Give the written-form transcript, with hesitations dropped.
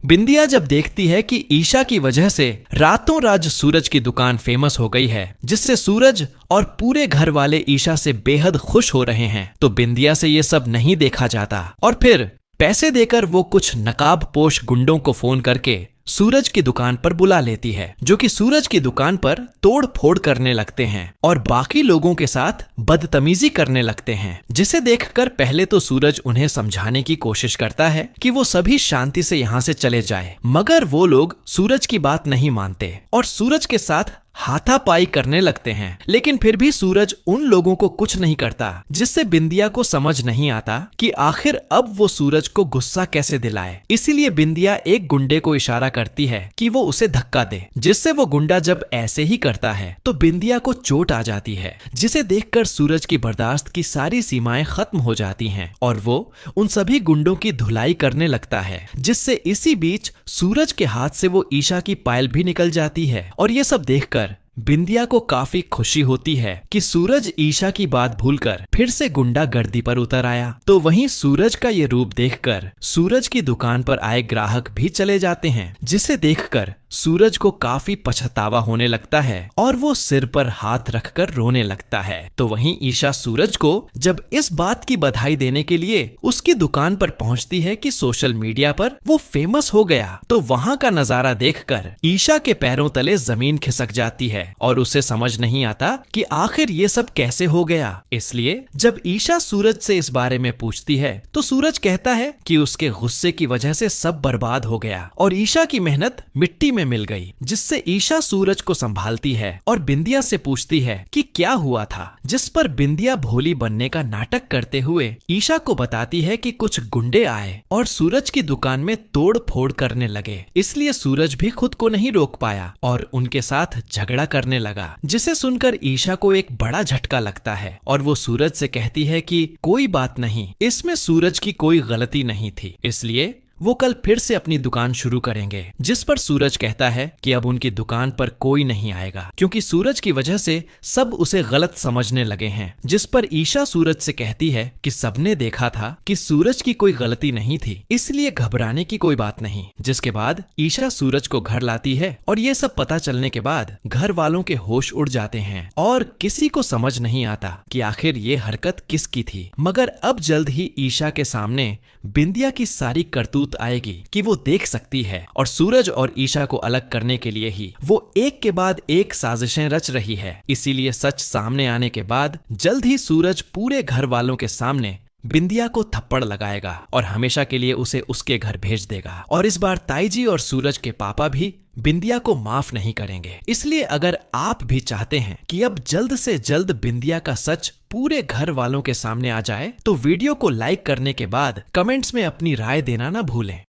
बिंदिया जब देखती है कि ईशा की वजह से रातों रात सूरज की दुकान फेमस हो गई है, जिससे सूरज और पूरे घर वाले ईशा से बेहद खुश हो रहे हैं, तो बिंदिया से ये सब नहीं देखा जाता और फिर पैसे देकर वो कुछ नकाबपोश गुंडों को फोन करके सूरज की दुकान पर बुला लेती है, जो कि सूरज की दुकान पर तोड़ फोड़ करने लगते हैं और बाकी लोगों के साथ बदतमीजी करने लगते हैं, जिसे देखकर पहले तो सूरज उन्हें समझाने की कोशिश करता है कि वो सभी शांति से यहाँ से चले जाए, मगर वो लोग सूरज की बात नहीं मानते और सूरज के साथ हाथापाई करने लगते हैं। लेकिन फिर भी सूरज उन लोगों को कुछ नहीं करता, जिससे बिंदिया को समझ नहीं आता कि आखिर अब वो सूरज को गुस्सा कैसे दिलाए। इसीलिए बिंदिया एक गुंडे को इशारा करती है कि वो उसे धक्का दे, जिससे वो गुंडा जब ऐसे ही करता है तो बिंदिया को चोट आ जाती है, जिसे देखकर सूरज की बर्दाश्त की सारी सीमाएं खत्म हो जाती हैं और वो उन सभी गुंडों की धुलाई करने लगता है, जिससे इसी बीच सूरज के हाथ से वो ईशा की पायल भी निकल जाती है। और ये सब देखकर बिंदिया को काफी खुशी होती है कि सूरज ईशा की बात भूलकर फिर से गुंडागर्दी पर उतर आया। तो वहीं सूरज का ये रूप देखकर सूरज की दुकान पर आए ग्राहक भी चले जाते हैं, जिसे देखकर सूरज को काफी पछतावा होने लगता है और वो सिर पर हाथ रखकर रोने लगता है। तो वहीं ईशा सूरज को जब इस बात की बधाई देने के लिए उसकी दुकान पर पहुंचती है कि सोशल मीडिया पर वो फेमस हो गया, तो वहां का नजारा देखकर ईशा के पैरों तले जमीन खिसक जाती है और उसे समझ नहीं आता कि आखिर ये सब कैसे हो गया। इसलिए जब ईशा सूरज से इस बारे में पूछती है तो सूरज कहता है कि उसके गुस्से की वजह से सब बर्बाद हो गया और ईशा की मेहनत मिट्टी में मिल गई, जिससे ईशा सूरज को संभालती है और बिंदिया से पूछती है कि क्या हुआ था, जिस पर बिंदिया भोली बनने का नाटक करते हुए ईशा को बताती है कि कुछ गुंडे आए और सूरज की दुकान में तोड़ फोड़ करने लगे। इसलिए सूरज भी खुद को नहीं रोक पाया और उनके साथ झगड़ा करने लगा, जिसे सुनकर ईशा को एक बड़ा झटका लगता है और वो सूरज से कहती है कि कोई बात नहीं, इसमें सूरज की कोई गलती नहीं थी, इसलिए वो कल फिर से अपनी दुकान शुरू करेंगे। जिस पर सूरज कहता है कि अब उनकी दुकान पर कोई नहीं आएगा, क्योंकि सूरज की वजह से सब उसे गलत समझने लगे हैं। जिस पर ईशा सूरज से कहती है कि सबने देखा था कि सूरज की कोई गलती नहीं थी, इसलिए घबराने की कोई बात नहीं। जिसके बाद ईशा सूरज को घर लाती है और ये सब पता चलने के बाद घर वालों के होश उड़ जाते हैं और किसी को समझ नहीं आता कि आखिर ये हरकत किसकी थी। मगर अब जल्द ही ईशा के सामने बिंदिया की सारी करतूत आएगी कि वो देख सकती है और सूरज और ईशा को अलग करने के लिए ही वो एक के बाद एक साजिशें रच रही है। इसीलिए सच सामने आने के बाद जल्द ही सूरज पूरे घर वालों के सामने बिंदिया को थप्पड़ लगाएगा और हमेशा के लिए उसे उसके घर भेज देगा। और इस बार ताईजी और सूरज के पापा भी बिंदिया को माफ नहीं करेंगे। इसलिए अगर आप भी चाहते हैं कि अब जल्द से जल्द बिंदिया का सच पूरे घर वालों के सामने आ जाए, तो वीडियो को लाइक करने के बाद कमेंट्स में अपनी राय देना ना भूलें।